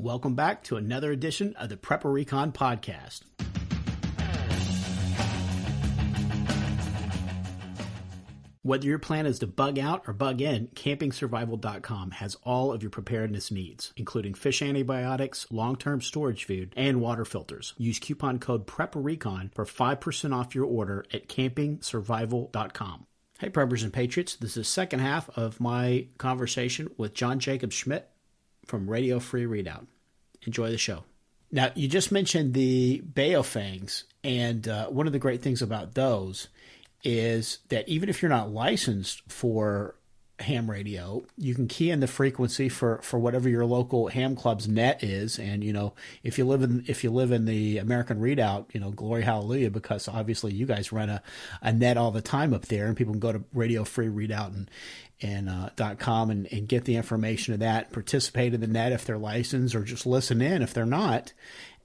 Welcome back to another edition of the Prepper Recon podcast. Whether your plan is to bug out or bug in, CampingSurvival.com has all of your preparedness needs, including fish antibiotics, long-term storage food, and water filters. Use coupon code PrepperRecon for 5% off your order at CampingSurvival.com. Hey, Preppers and Patriots. This is the second half of my conversation with John Jacob Schmidt from Radio Free Readout. Enjoy the show. Now, you just mentioned the Baofangs, and one of the great things about those is that even if you're not licensed for ham radio, you can key in the frequency for whatever your local ham club's net is. And, you know, if you live in the American Readout, you know, glory hallelujah, because obviously you guys run a net all the time up there, and people can go to Radio Free Readout and .com and get the information of that, participate in the net if they're licensed, or just listen in if they're not.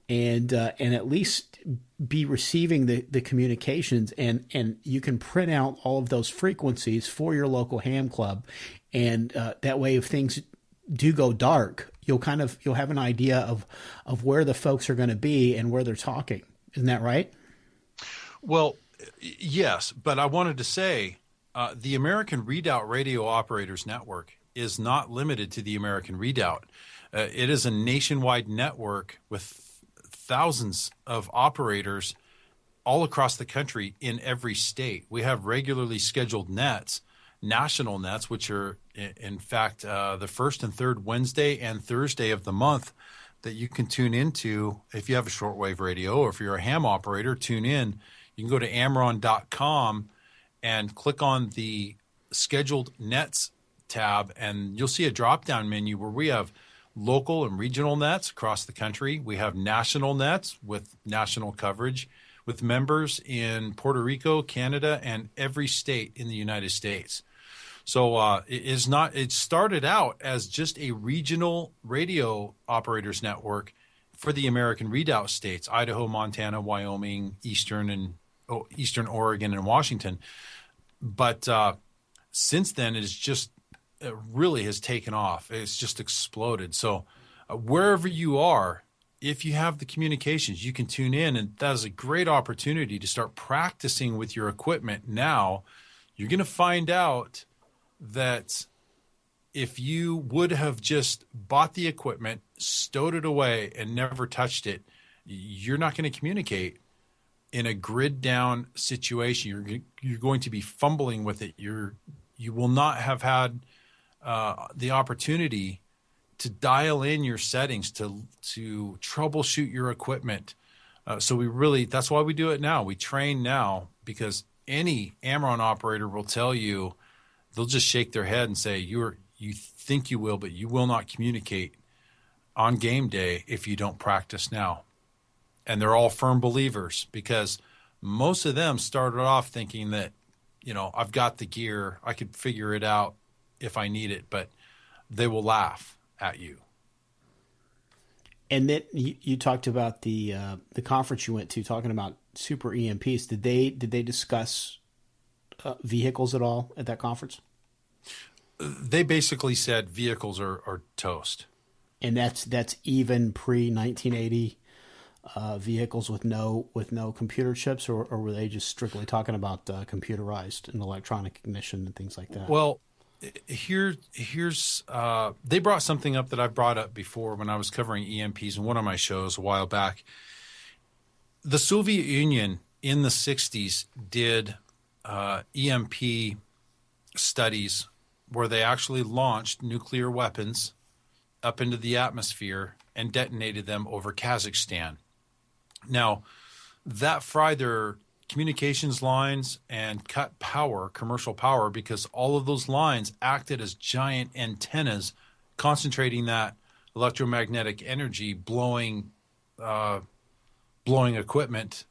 And at least be receiving the communications, and you can print out all of those frequencies for your local ham club. And that way, if things do go dark, you'll have an idea of where the folks are going to be and where they're talking. Isn't that right? Well, yes, but I wanted to say the American Redoubt Radio Operators Network is not limited to the American Redoubt. It is a nationwide network with thousands of operators all across the country in every state. We have regularly scheduled nets, national nets, which are in fact the first and third Wednesday and Thursday of the month that you can tune into. If you have a shortwave radio, or if you're a ham operator, tune in. You can go to Amron.com and click on the scheduled nets tab, and you'll see a drop-down menu where we have local and regional nets across the country. We have national nets with national coverage with members in Puerto Rico, Canada, and every state in the United States. So it started out as just a regional radio operators network for the American Redoubt states, Idaho, Montana, Wyoming, Eastern Oregon, and Washington. But since then, it really has taken off. It's just exploded. So wherever you are, if you have the communications, you can tune in, and that is a great opportunity to start practicing with your equipment now. You're going to find out that if you would have just bought the equipment, stowed it away, and never touched it, you're not going to communicate in a grid down situation. You're going to be fumbling with it. You will not have had the opportunity to dial in your settings, to troubleshoot your equipment. So that's why we do it now. We train now, because any Amron operator will tell you, they'll just shake their head and say, you think you will, but you will not communicate on game day if you don't practice now. And they're all firm believers, because most of them started off thinking that, I've got the gear, I could figure it out if I need it, but they will laugh at you. And then you talked about the conference you went to, talking about super EMPs. Did they discuss vehicles at all at that conference? They basically said vehicles are toast. And that's even pre-1980 vehicles with no computer chips, or were they just strictly talking about computerized and electronic ignition and things like that? Well, here's they brought something up that I've brought up before when I was covering EMPs in one of my shows a while back. The Soviet Union in the 60s did EMP studies where they actually launched nuclear weapons up into the atmosphere and detonated them over Kazakhstan. Now, that fried their communications lines and cut power, commercial power, because all of those lines acted as giant antennas, concentrating that electromagnetic energy, blowing equipment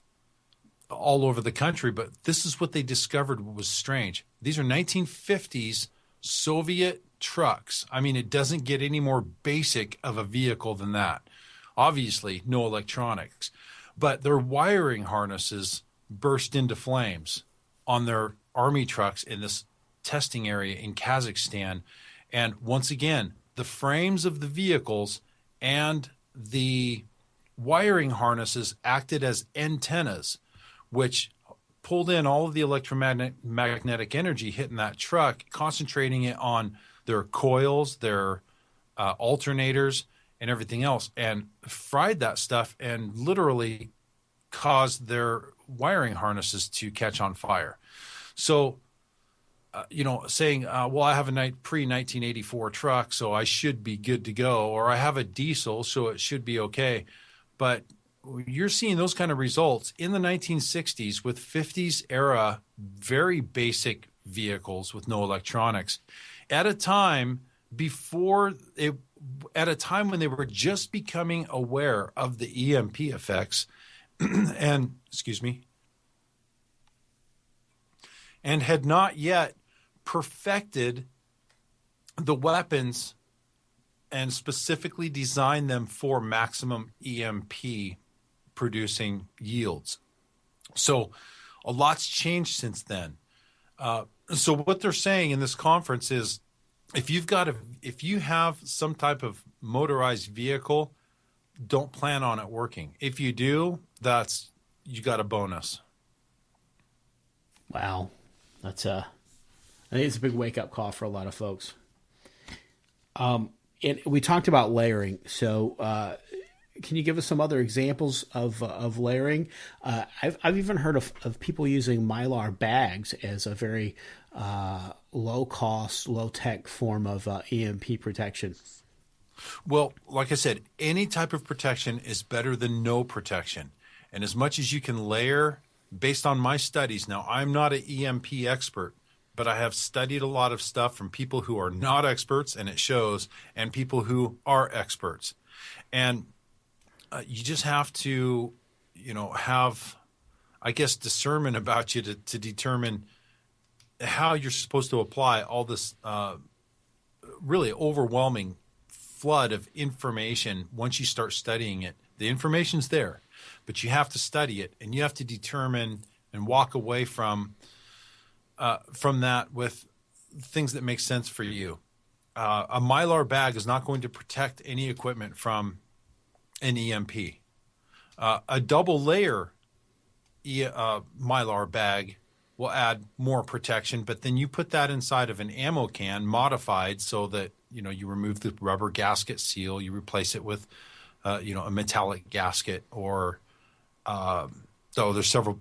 all over the country. But this is what they discovered was strange. These are 1950s Soviet trucks. I mean, it doesn't get any more basic of a vehicle than that. Obviously, no electronics. But their wiring harnesses burst into flames on their army trucks in this testing area in Kazakhstan. And once again, the frames of the vehicles and the wiring harnesses acted as antennas, which pulled in all of the electromagnetic energy hitting that truck, concentrating it on their coils, their alternators, and everything else, and fried that stuff and literally caused their wiring harnesses to catch on fire. So, saying, well, I have a pre-1984 truck, so I should be good to go, or I have a diesel, so it should be okay. But you're seeing those kind of results in the 1960s with 50s era, very basic vehicles with no electronics at a time when they were just becoming aware of the EMP effects and had not yet perfected the weapons and specifically designed them for maximum EMP producing yields. So a lot's changed since then. So what they're saying in this conference is, if you have some type of motorized vehicle, don't plan on it working. If you do, you got a bonus. Wow. I think it's a big wake-up call for a lot of folks. We talked about layering. So can you give us some other examples of layering? I've even heard of people using Mylar bags as a very low-cost, low-tech form of EMP protection. Well, like I said, any type of protection is better than no protection. And as much as you can layer, based on my studies, now I'm not an EMP expert, but I have studied a lot of stuff from people who are not experts, and it shows, and people who are experts. And you just have to, have, I guess, discernment about you to determine how you're supposed to apply all this really overwhelming flood of information once you start studying it. The information's there, but you have to study it, and you have to determine and walk away from that with things that make sense for you. A Mylar bag is not going to protect any equipment from an EMP. A double layer Mylar bag will add more protection, but then you put that inside of an ammo can modified so that you remove the rubber gasket seal, you replace it with a metallic gasket, or so there's several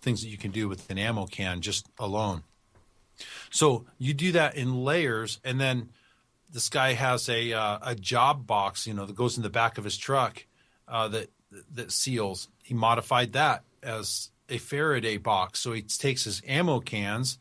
things that you can do with an ammo can just alone. So you do that in layers, and then this guy has a job box, that goes in the back of his truck that seals. He modified that as a Faraday box. So he takes his ammo cans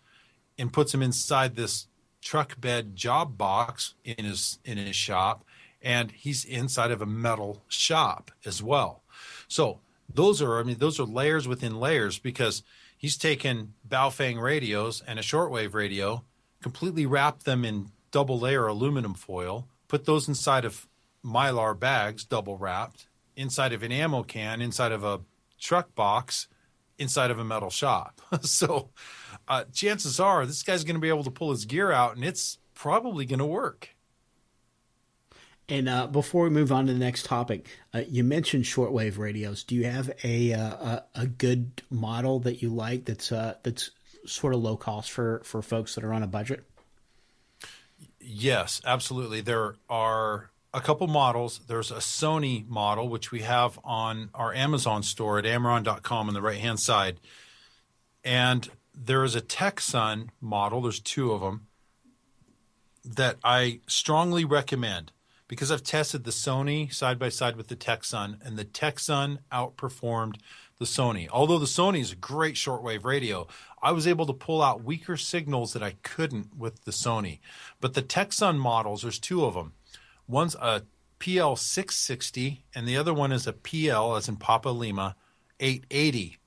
and puts them inside this truck bed job box in his shop, and he's inside of a metal shop as well. So those are layers within layers, because he's taken Baofeng radios and a shortwave radio, completely wrapped them in double layer aluminum foil, put those inside of Mylar bags, double wrapped, inside of an ammo can, inside of a truck box, inside of a metal shop. So chances are this guy's going to be able to pull his gear out, and it's probably going to work. And before we move on to the next topic, you mentioned shortwave radios. Do you have a good model that you like that's sort of low cost for folks that are on a budget? Yes, absolutely. There are a couple models. There's a Sony model, which we have on our Amazon store at Amaron.com on the right-hand side. And there is a Texan model. There's two of them that I strongly recommend, because I've tested the Sony side by side with the Texan, and the Texan outperformed the Sony. Although the Sony is a great shortwave radio, I was able to pull out weaker signals that I couldn't with the Sony. But the Texan models, there's two of them. One's a PL 660, and the other one is a PL, as in Papa Lima, 880.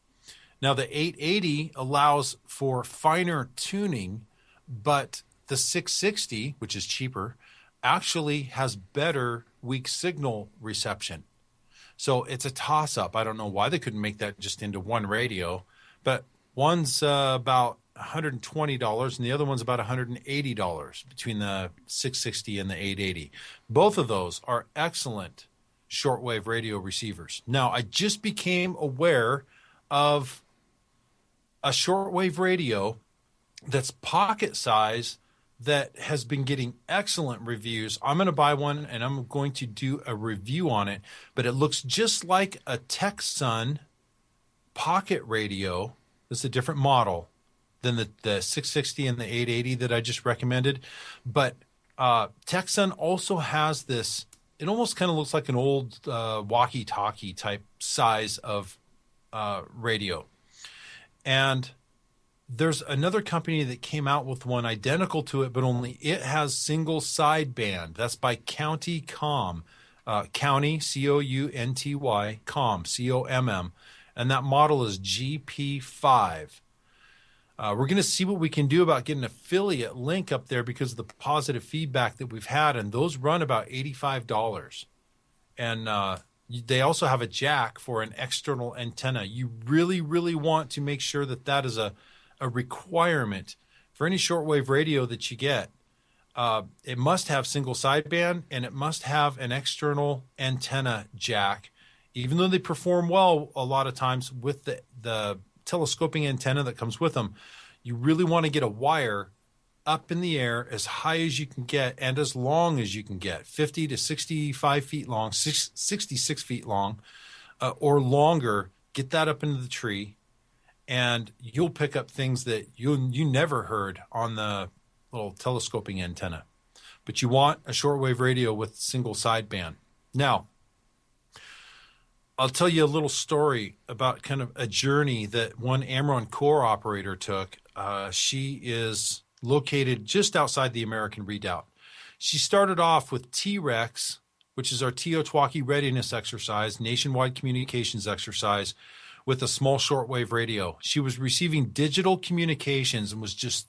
Now, the 880 allows for finer tuning, but the 660, which is cheaper, actually has better weak signal reception. So it's a toss-up. I don't know why they couldn't make that just into one radio, but one's about $120 and the other one's about $180 between the 660 and the 880. Both of those are excellent shortwave radio receivers. Now, I just became aware of a shortwave radio that's pocket size that has been getting excellent reviews. I'm going to buy one and I'm going to do a review on it, but it looks just like a Texan pocket radio. It's a different model than the 660 and the 880 that I just recommended. But Texan also has this, it almost kind of looks like an old walkie-talkie type size of radio. And there's another company that came out with one identical to it, but only it has single sideband. That's by County Comm. County, C-O-U-N-T-Y, Comm, C-O-M-M. And that model is GP5. We're going to see what we can do about getting an affiliate link up there because of the positive feedback that we've had. And those run about $85. And they also have a jack for an external antenna. You really, really want to make sure that that is a requirement for any shortwave radio that you get. It must have single sideband and it must have an external antenna jack, even though they perform well a lot of times with the telescoping antenna that comes with them. You really want to get a wire up in the air as high as you can get and as long as you can get, 50 to 65 feet long, 66 feet long, or longer. Get that up into the tree, and you'll pick up things that you never heard on the little telescoping antenna. But you want a shortwave radio with single sideband. Now, I'll tell you a little story about kind of a journey that one Amron core operator took. She is located just outside the American Redoubt. She started off with T-REX, which is our Teotihuacan readiness exercise, nationwide communications exercise, with a small shortwave radio. She was receiving digital communications and was just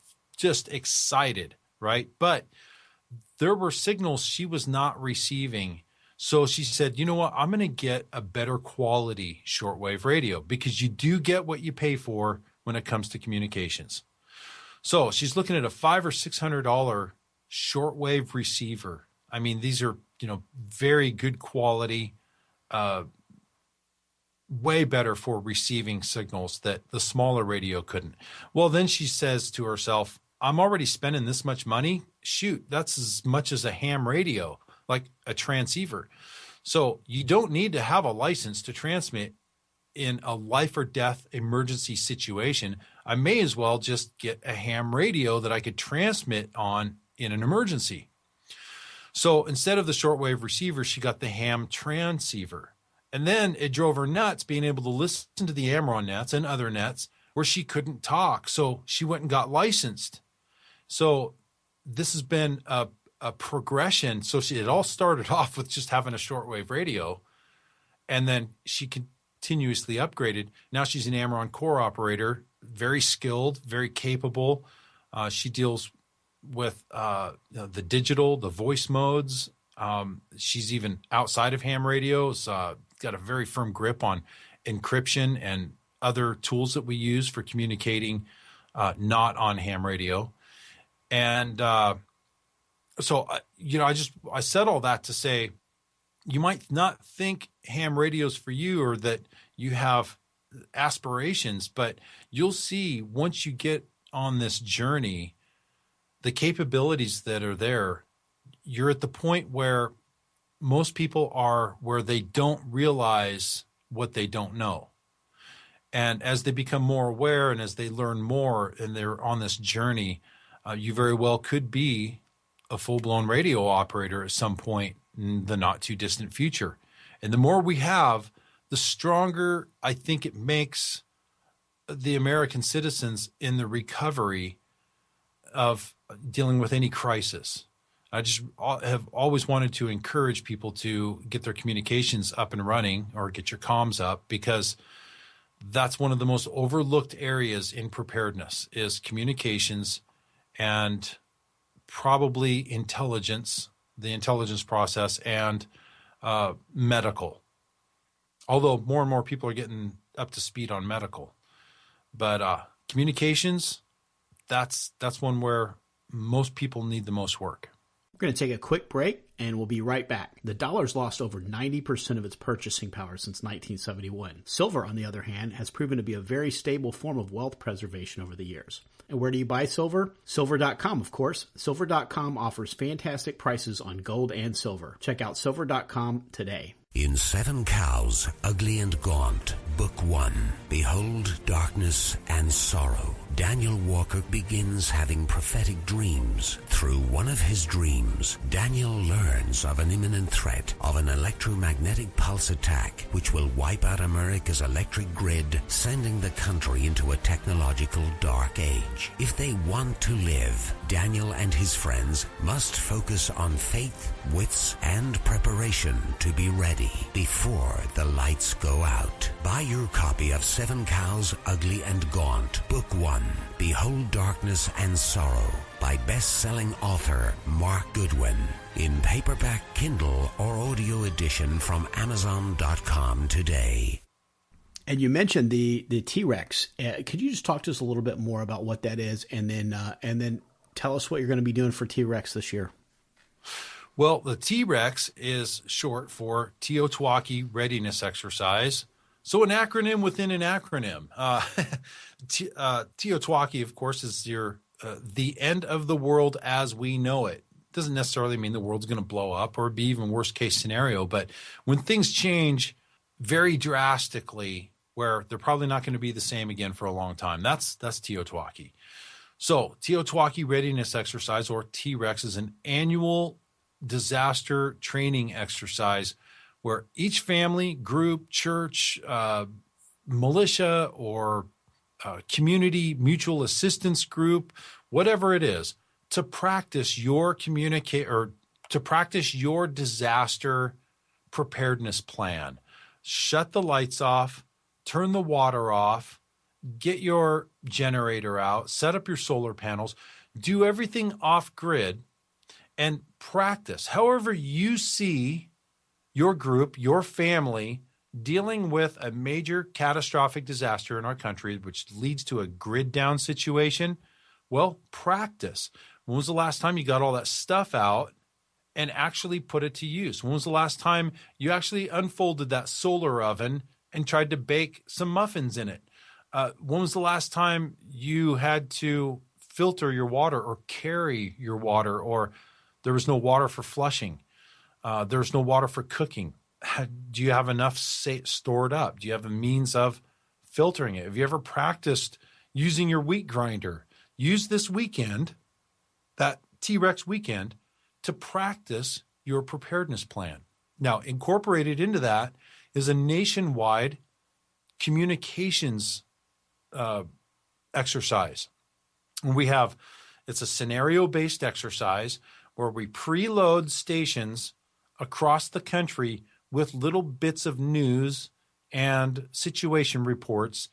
excited, right? But there were signals she was not receiving. So she said, you know what, I'm going to get a better quality shortwave radio because you do get what you pay for when it comes to communications. So she's looking at a $500 or $600 shortwave receiver. I mean, these are, very good quality, way better for receiving signals that the smaller radio couldn't. Well, then she says to herself, I'm already spending this much money. Shoot, that's as much as a ham radio, like a transceiver. So you don't need to have a license to transmit in a life or death emergency situation. I may as well just get a ham radio that I could transmit on in an emergency. So instead of the shortwave receiver, she got the ham transceiver. And then it drove her nuts being able to listen to the Amron nets and other nets where she couldn't talk. So she went and got licensed. So this has been a progression. So it all started off with just having a shortwave radio, and then she continuously upgraded. Now she's an Amron core operator, very skilled, very capable. She deals with the digital, the voice modes. She's even outside of ham radios, got a very firm grip on encryption and other tools that we use for communicating not on ham radio. And so, I said all that to say, you might not think ham radio's for you or that you have aspirations, but you'll see once you get on this journey, the capabilities that are there, you're at the point where most people are where they don't realize what they don't know. And as they become more aware and as they learn more and they're on this journey, you very well could be a full-blown radio operator at some point in the not-too-distant future. And the more we have, the stronger I think it makes the American citizens in the recovery of dealing with any crisis. I just have always wanted to encourage people to get their communications up and running or get your comms up, because that's one of the most overlooked areas in preparedness is communications and probably intelligence, the intelligence process, and medical. Although more and more people are getting up to speed on medical. But communications, that's one where most people need the most work. We're going to take a quick break, and we'll be right back. The dollar's lost over 90% of its purchasing power since 1971. Silver, on the other hand, has proven to be a very stable form of wealth preservation over the years. And where do you buy silver? Silver.com, of course. Silver.com offers fantastic prices on gold and silver. Check out silver.com today. In 7 Cows, Ugly and Gaunt, Book 1, Behold Darkness and Sorrow, Daniel Walker begins having prophetic dreams. Through one of his dreams, Daniel learns of an imminent threat of an electromagnetic pulse attack which will wipe out America's electric grid, sending the country into a technological dark age. If they want to live, Daniel and his friends must focus on faith, wits, and preparation to be ready before the lights go out. Buy your copy of 7 Cows, Ugly and Gaunt, Book 1, Behold Darkness and Sorrow, by best-selling author Mark Goodwin, in paperback, Kindle, or audio edition from Amazon.com today. And you mentioned the T-Rex. Could you just talk to us a little bit more about what that is, and then tell us what you're going to be doing for T-Rex this year? Well, the T-Rex is short for Teotihuacan Readiness Exercise. So an acronym within an acronym. Teotihuacan, of course, is the end of the world as we know it. Doesn't necessarily mean the world's going to blow up or be even worst case scenario. But when things change very drastically, where they're probably not going to be the same again for a long time, that's Teotihuacan. So Teotihuacan Readiness Exercise, or T-Rex, is an annual disaster training exercise where each family, group, church, militia, or community mutual assistance group, whatever it is, to practice your disaster preparedness plan. Shut the lights off, turn the water off, get your generator out, set up your solar panels, do everything off grid, and practice however you see your group, your family, dealing with a major catastrophic disaster in our country, which leads to a grid down situation. Well, practice. When was the last time you got all that stuff out and actually put it to use? When was the last time you actually unfolded that solar oven and tried to bake some muffins in it? When was the last time you had to filter your water or carry your water, or there was no water for flushing? There's no water for cooking. Do you have enough stored up? Do you have a means of filtering it? Have you ever practiced using your wheat grinder? Use this weekend, that T-Rex weekend, to practice your preparedness plan. Now, incorporated into that is a nationwide communications exercise. And it's a scenario-based exercise where we preload stations across the country with little bits of news and situation reports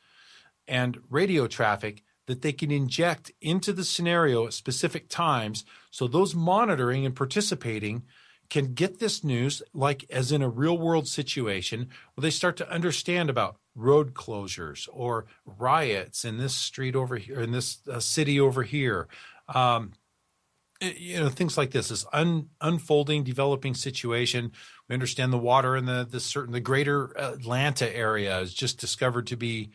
and radio traffic that they can inject into the scenario at specific times, so those monitoring and participating can get this news like as in a real-world situation where they start to understand about road closures or riots in this street over here, in this city over here. Things like this unfolding, developing situation. We understand the water in the greater Atlanta area is just discovered to be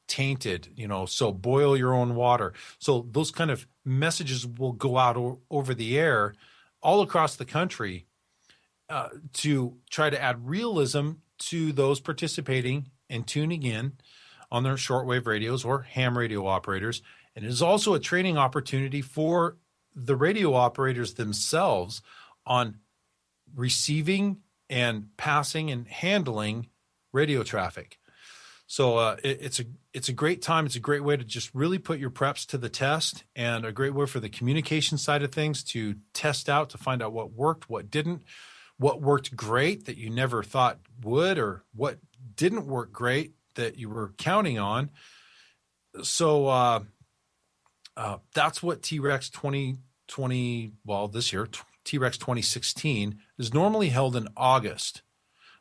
tainted, so boil your own water. So those kind of messages will go out over the air all across the country to try to add realism to those participating and tuning in on their shortwave radios or ham radio operators. And it is also a training opportunity for the radio operators themselves on receiving and passing and handling radio traffic. So it's a great time. It's a great way to just really put your preps to the test, and a great way for the communication side of things to test out, to find out what worked, what didn't, what worked great that you never thought would, or what didn't work great that you were counting on. So that's what T-Rex 2020, this year, T-Rex 2016 is normally held in August.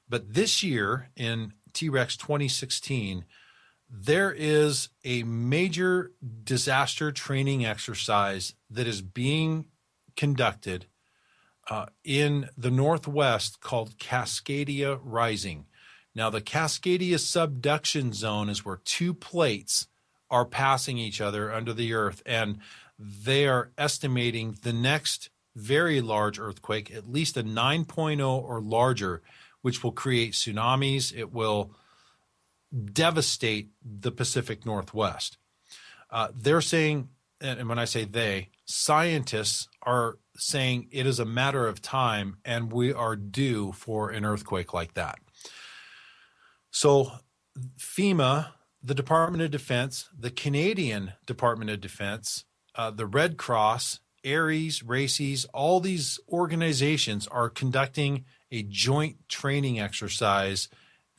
But this year in T-Rex 2016, there is a major disaster training exercise that is being conducted in the Northwest called Cascadia Rising. Now, the Cascadia subduction zone is where two plates are passing each other under the earth, and they are estimating the next very large earthquake, at least a 9.0 or larger, which will create tsunamis. It will devastate the Pacific Northwest. They're saying, and when I say they, scientists are saying it is a matter of time and we are due for an earthquake like that. So FEMA, the Department of Defense, the Canadian Department of Defense, the Red Cross, ARES, RACES, all these organizations are conducting a joint training exercise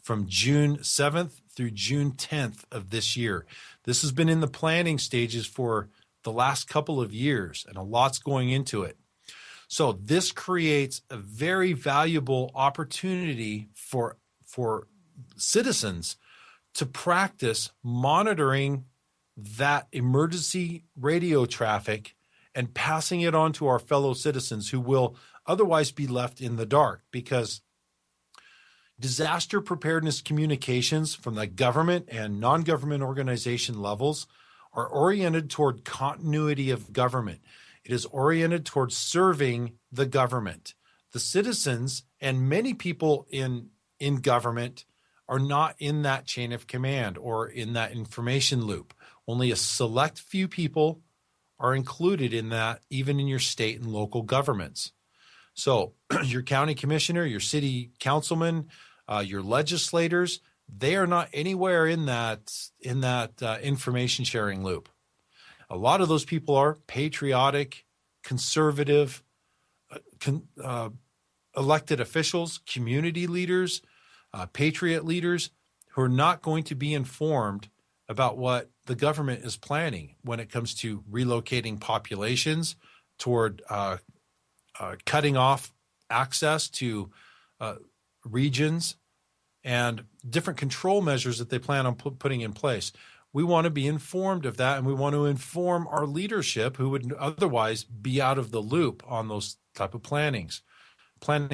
from June 7th through June 10th of this year. This has been in the planning stages for the last couple of years, and a lot's going into it. So this creates a very valuable opportunity for citizens to practice monitoring that emergency radio traffic and passing it on to our fellow citizens who will otherwise be left in the dark, because disaster preparedness communications from the government and non-government organization levels are oriented toward continuity of government. It is oriented towards serving the government. The citizens and many people in government are not in that chain of command or in that information loop. Only a select few people are included in that, even in your state and local governments. So your county commissioner, your city councilman, your legislators, they are not anywhere in that information sharing loop. A lot of those people are patriotic, conservative, elected officials, community leaders, patriot leaders who are not going to be informed about what the government is planning when it comes to relocating populations, toward cutting off access to regions, and different control measures that they plan on putting in place. We want to be informed of that, and we want to inform our leadership who would otherwise be out of the loop on those type of planning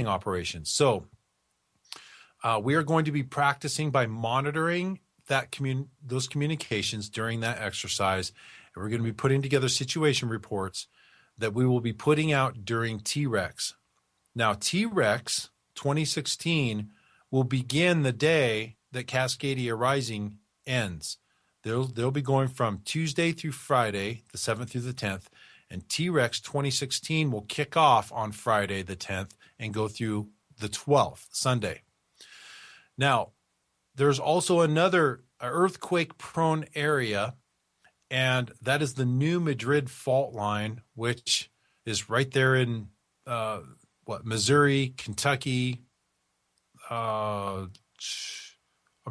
operations. So we are going to be practicing by monitoring those communications during that exercise, and we're going to be putting together situation reports that we will be putting out during T-REX. Now, T-REX 2016 will begin the day that Cascadia Rising ends. They'll be going from Tuesday through Friday, the 7th through the 10th, and T-REX 2016 will kick off on Friday the 10th and go through the 12th, Sunday. Now, there's also another earthquake-prone area, and that is the New Madrid fault line, which is right there in Missouri, Kentucky. I'm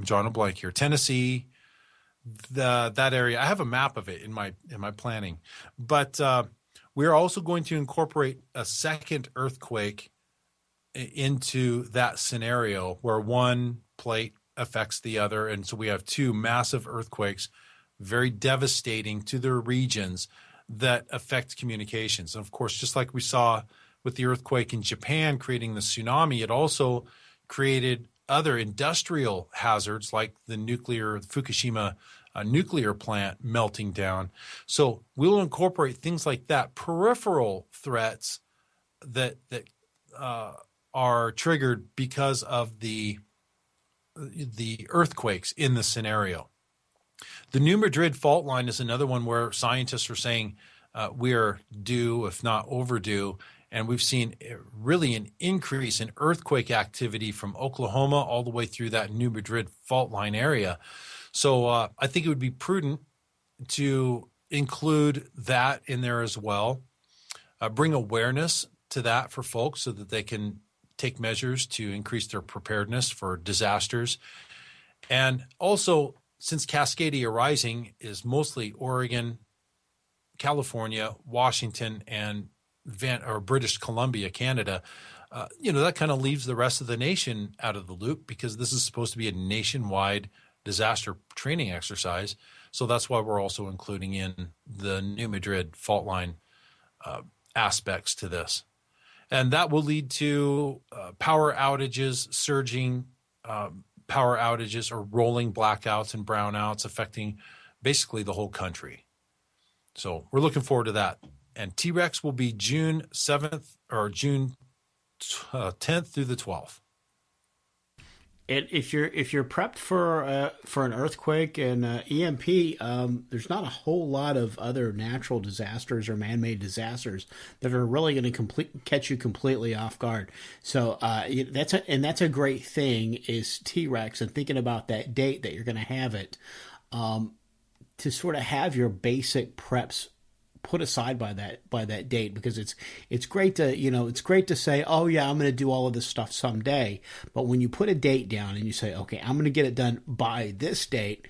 drawing a blank here. Tennessee, that area. I have a map of it in my planning, but we're also going to incorporate a second earthquake into that scenario where one plate affects the other, and so we have two massive earthquakes, very devastating to their regions, that affect communications. And of course, just like we saw with the earthquake in Japan creating the tsunami, it also created other industrial hazards like the Fukushima nuclear plant melting down. So we'll incorporate things like that, peripheral threats that are triggered because of the earthquakes in the scenario. The New Madrid fault line is another one where scientists are saying we are due, if not overdue, and we've seen really an increase in earthquake activity from Oklahoma all the way through that New Madrid fault line area. So I think it would be prudent to include that in there as well, bring awareness to that for folks so that they can take measures to increase their preparedness for disasters. And also, since Cascadia Rising is mostly Oregon, California, Washington, and British Columbia, Canada, that kind of leaves the rest of the nation out of the loop, because this is supposed to be a nationwide disaster training exercise. So that's why we're also including in the New Madrid fault line aspects to this. And that will lead to power outages, surging power outages, or rolling blackouts and brownouts affecting basically the whole country. So we're looking forward to that. And T-Rex will be June 7th or June 10th through the 12th. And if you're prepped for an earthquake and EMP, there's not a whole lot of other natural disasters or man-made disasters that are really going to catch you completely off guard. So that's a great thing, is T-Rex, and thinking about that date that you're going to have it, to sort of have your basic preps put aside by that date, because it's great to say, oh yeah, I'm going to do all of this stuff someday, but when you put a date down and you say, okay, I'm going to get it done by this date,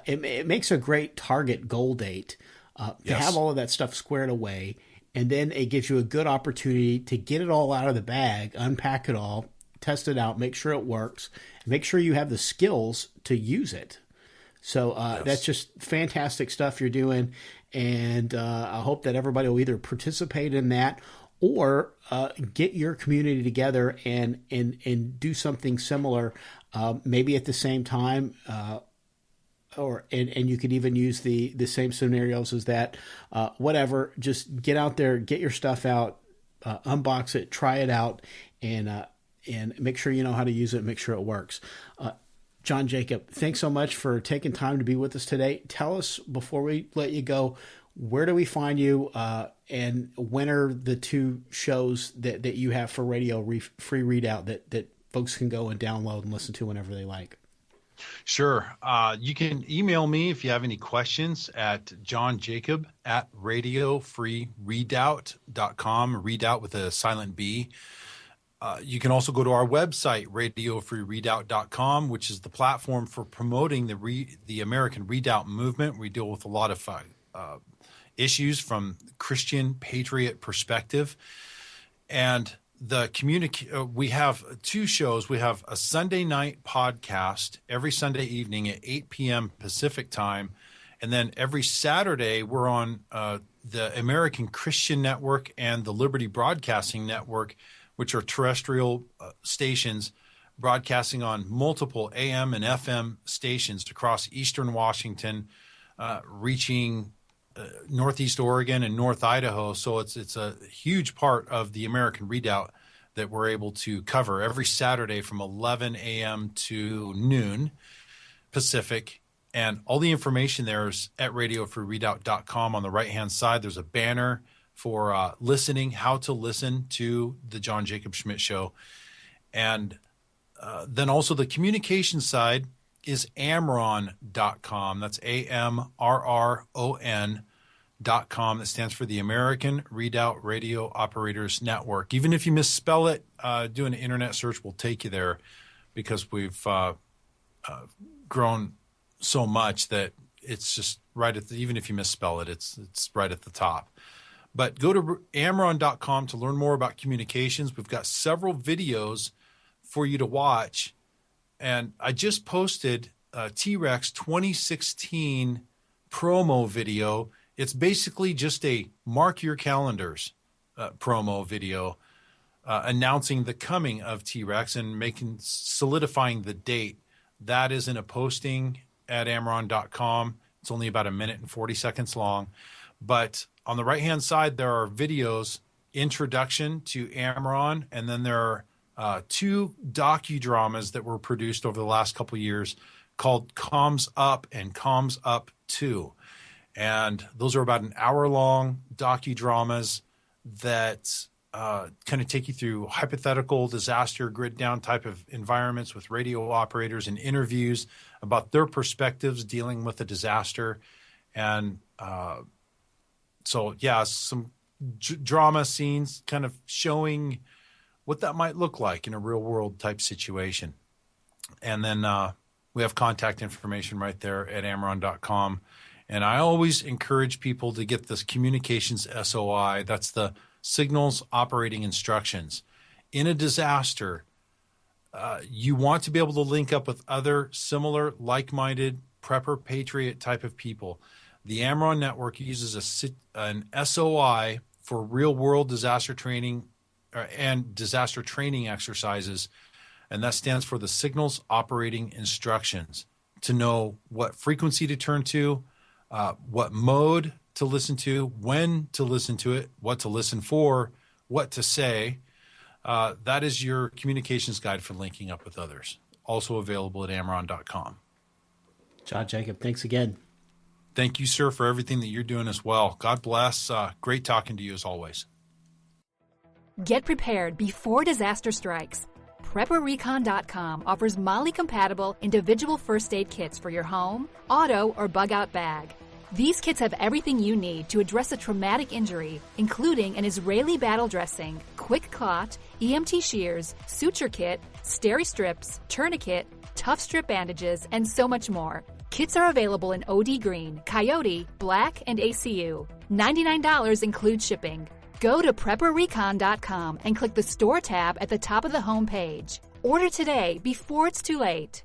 it makes a great target goal date to have all of that stuff squared away, and then it gives you a good opportunity to get it all out of the bag, unpack it all, test it out, make sure it works, make sure you have the skills to use it. So that's just fantastic stuff you're doing. And I hope that everybody will either participate in that or get your community together and do something similar, maybe at the same time, and you could even use the same scenarios as that. Whatever, just get out there, get your stuff out, unbox it, try it out, and make sure you know how to use it, make sure it works. John Jacob, thanks so much for taking time to be with us today. Tell us, before we let you go, where do we find you, and when are the two shows that you have for Radio Free Readout that folks can go and download and listen to whenever they like? Sure. You can email me if you have any questions at johnjacob@radiofreereadout.com, readout with a silent B. You can also go to our website, radiofreereadout.com, which is the platform for promoting the American Readout movement. We deal with a lot of issues from Christian patriot perspective. And we have two shows. We have a Sunday night podcast every Sunday evening at 8 p.m. Pacific time. And then every Saturday, we're on the American Christian Network and the Liberty Broadcasting Network, which are terrestrial stations broadcasting on multiple AM and FM stations across eastern Washington, reaching northeast Oregon and North Idaho. So it's a huge part of the American Readout that we're able to cover every Saturday from 11 a.m. to noon Pacific. And all the information there is at radiofreereadout.com. On the right-hand side, there's a banner for listening, how to listen to the John Jacob Schmidt Show. And then also the communication side is amron.com. That's AMRRON.com. That stands for the American Readout Radio Operators Network. Even if you misspell it, do an internet search will take you there, because we've grown so much that it's just right at even if you misspell it, it's right at the top. But go to amron.com to learn more about communications. We've got several videos for you to watch. And I just posted a T-Rex 2016 promo video. It's basically just a mark your calendars promo video announcing the coming of T-Rex and solidifying the date. That is in a posting at amron.com. It's only about 1 minute and 40 seconds long. But on the right-hand side, there are videos, introduction to Amron, and then there are two docudramas that were produced over the last couple of years called Comms Up and Comms Up 2. And those are about an hour-long docudramas that kind of take you through hypothetical disaster grid-down type of environments with radio operators and interviews about their perspectives dealing with a disaster. And so, yeah, some drama scenes kind of showing what that might look like in a real-world type situation. And then we have contact information right there at amron.com. And I always encourage people to get this communications SOI. That's the Signals Operating Instructions. In a disaster, you want to be able to link up with other similar, like-minded, prepper, patriot type of people. The Amron Network uses an SOI for real-world disaster training and disaster training exercises, and that stands for the Signals Operating Instructions, to know what frequency to turn to, what mode to listen to, when to listen to it, what to listen for, what to say. That is your communications guide for linking up with others. Also available at Amaron.com. John Jacob, thanks again. Thank you, sir, for everything that you're doing as well. God bless. Great talking to you as always. Get prepared before disaster strikes. PrepperRecon.com offers MOLLE-compatible individual first aid kits for your home, auto, or bug-out bag. These kits have everything you need to address a traumatic injury, including an Israeli battle dressing, quick clot, EMT shears, suture kit, steri-strips, tourniquet, tough strip bandages, and so much more. Kits are available in OD Green, Coyote, Black, and ACU. $99 includes shipping. Go to PrepperRecon.com and click the Store tab at the top of the home page. Order today before it's too late.